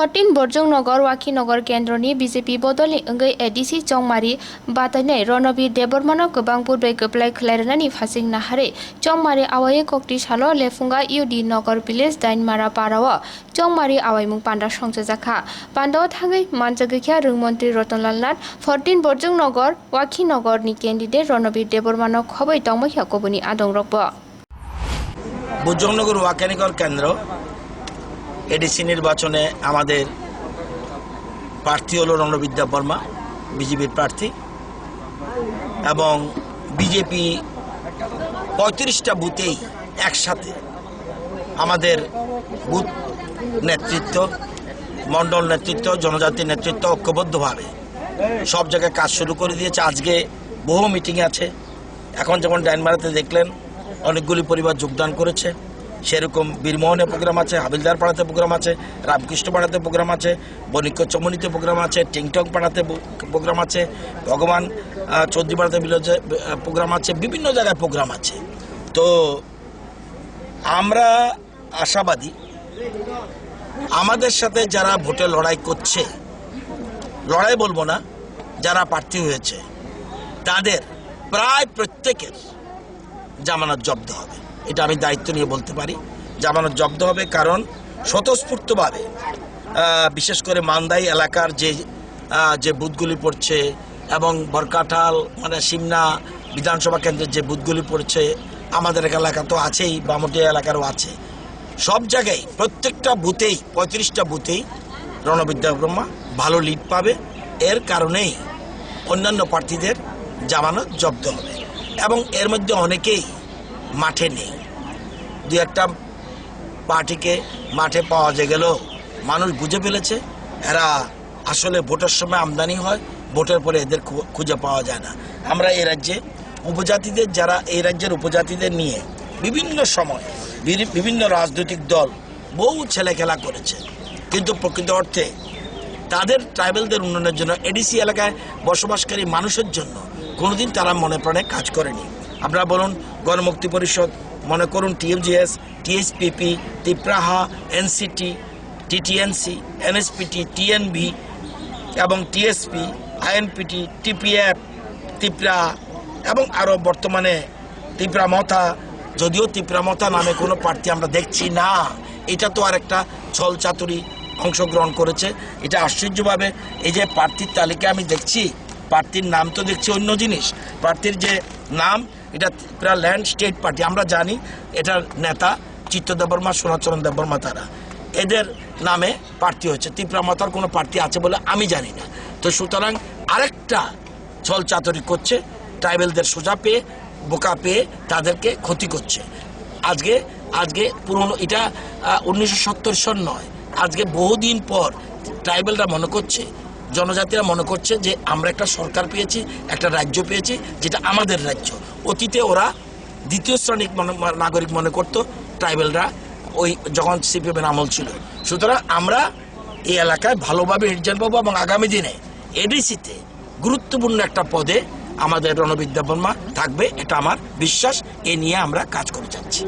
14 Borjong Nogor Waki Nogor Kendroni BJP Bodoli Engai ADC Chongmari Batane Ronobir Debormano Gobang Purbe Goplai Klerani Fasing Nahare Chongmari Awaye Kokti Shalo Lefunga UD Nogor Village Dain Mara Parawa Chongmari Awai Mung Panda Songjaka Pando Thangai Manjagakya Rungmontri Rotonlal Nath 14 Borjong Nogor Waki Nogor ni candidate Ronobir Debormano Khoboi Tongmokya Kobuni Adong Rokbo Borjong Nogor Waki Nogor Kendro ADC নির্বাচনে আমাদের প্রার্থী হলো রণবীর দেববর্মা বিজেপির প্রার্থী এবং BJP ৩৫টা বুথেই একসাথে আমাদের booth নেতৃত্ব মণ্ডল নেতৃত্ব জনজাতি নেতৃত্ব ঐক্যবদ্ধভাবে সব জায়গায় কাজ শুরু করে দিয়েছে। আজকে বহু মিটিং আছে, এখন যেমন ডাইনমারাতে দেখলেন অনেকগুলি পরিবার যোগদান করেছে, সেরকম বীরমোহনে প্রোগ্রাম আছে, হাবিলদার পাড়াতে প্রোগ্রাম আছে, রামকৃষ্ণ পাড়াতে প্রোগ্রাম আছে, বণিক্য চমনিতে প্রোগ্রাম আছে, টিংটং পাড়াতে প্রোগ্রাম আছে, ভগবান চৌধুরী পাড়াতে বিলেজে প্রোগ্রাম আছে, বিভিন্ন জায়গায় প্রোগ্রাম আছে। তো আমরা আশাবাদী আমাদের সাথে যারা ভোটে লড়াই করছে, লড়াই বলবো না, যারা প্রার্থী হয়েছে তাদের প্রায় প্রত্যেকের জামানত জব্দ হবে। এটা আমি দায়িত্ব নিয়ে বলতে পারি, জামানত জব্দ হবে। কারণ স্বতঃস্ফূর্তভাবে বিশেষ করে মান্দাই এলাকার যে বুথগুলি পড়ছে এবং বরকাঠাল মানে সিমনা বিধানসভা কেন্দ্রের যে বুথগুলি পড়ছে, আমাদের এলাকা তো আছেই, বামুটিয়া এলাকারও আছে, সব জায়গায় প্রত্যেকটা বুথেই ৩৫টা বুথেই রণবীর দেববর্মা ভালো লিড পাবে। এর কারণেই অন্যান্য প্রার্থীদের জামানত জব্দ হবে এবং এর মধ্যে অনেকেই মাঠে নেই। দু একটা পার্টিকে মাঠে পাওয়া গেলেও মানুষ বুঝে ফেলেছে এরা আসলে ভোটের সময় আমদানি হয়, ভোটের পরে এদের খুঁজে পাওয়া যায় না। আমরা এই রাজ্যে উপজাতিদের যারা এই রাজ্যের উপজাতিদের নিয়ে বিভিন্ন সময় বিভিন্ন রাজনৈতিক দল বহু ছেলে খেলা করেছে, কিন্তু প্রকৃত অর্থে তাদের ট্রাইবেলদের উন্নয়নের জন্য এডিসি এলাকায় বসবাসকারী মানুষের জন্য কোনোদিন তারা মনে প্রাণে কাজ করেনি। আপনারা বলুন গণমুক্তি পরিষদ, মনে করুন টিএফজিএস, টিএসপিপি, ত্রিপ্রাহা, এনসিটি, টিটিএনসি, এনএসপিটি, টিএনভি এবং টিএসপি, আইএনপিটি, টিপিএফ, ত্রিপুরা এবং আরও বর্তমানে ত্রিপুরামথা, যদিও ত্রিপুরামথা নামে কোনো প্রার্থী আমরা দেখছি না। এটা তো আর একটা ছলচাতুরি অংশগ্রহণ করেছে। এটা আশ্চর্যভাবে এই যে প্রার্থীর তালিকা আমি দেখছি, প্রার্থীর নাম তো দেখছি অন্য জিনিস, প্রার্থীর যে নাম এটা ত্রিপুরা ল্যান্ড স্টেট পার্টি, আমরা জানি এটার নেতা চিত্ত দেববর্মা, সোনাচরণ দেববর্মা, তারা এদের নামে প্রার্থী হয়েছে। ত্রিপুরামথার কোনো প্রার্থী আছে বলে আমি জানি না। তো সুতরাং আরেকটা ছল চাতুরি করছে, ট্রাইবেলদের সোজা পেয়ে বোকা পেয়ে তাদেরকে ক্ষতি করছে। আজকে পুরনো এটা 1970 সন নয়, আজকে বহুদিন পর ট্রাইবেলরা মনে করছে, জনজাতিরা মনে করছে যে আমরা একটা সরকার পেয়েছি, একটা রাজ্য পেয়েছি যেটা আমাদের রাজ্য। অতীতে ওরা দ্বিতীয় শ্রেণীর নাগরিক মনে করতো ট্রাইবেলরা, ওই যখন সিপিএমের আমল ছিল। সুতরাং আমরা এই এলাকায় ভালোভাবে রিপ্রেজেন্ট পাবো এবং আগামী দিনে এডিসিতে গুরুত্বপূর্ণ একটা পদে আমাদের রণবীর দেববর্মা থাকবে, এটা আমার বিশ্বাস। এ নিয়ে আমরা কাজ করে যাচ্ছি।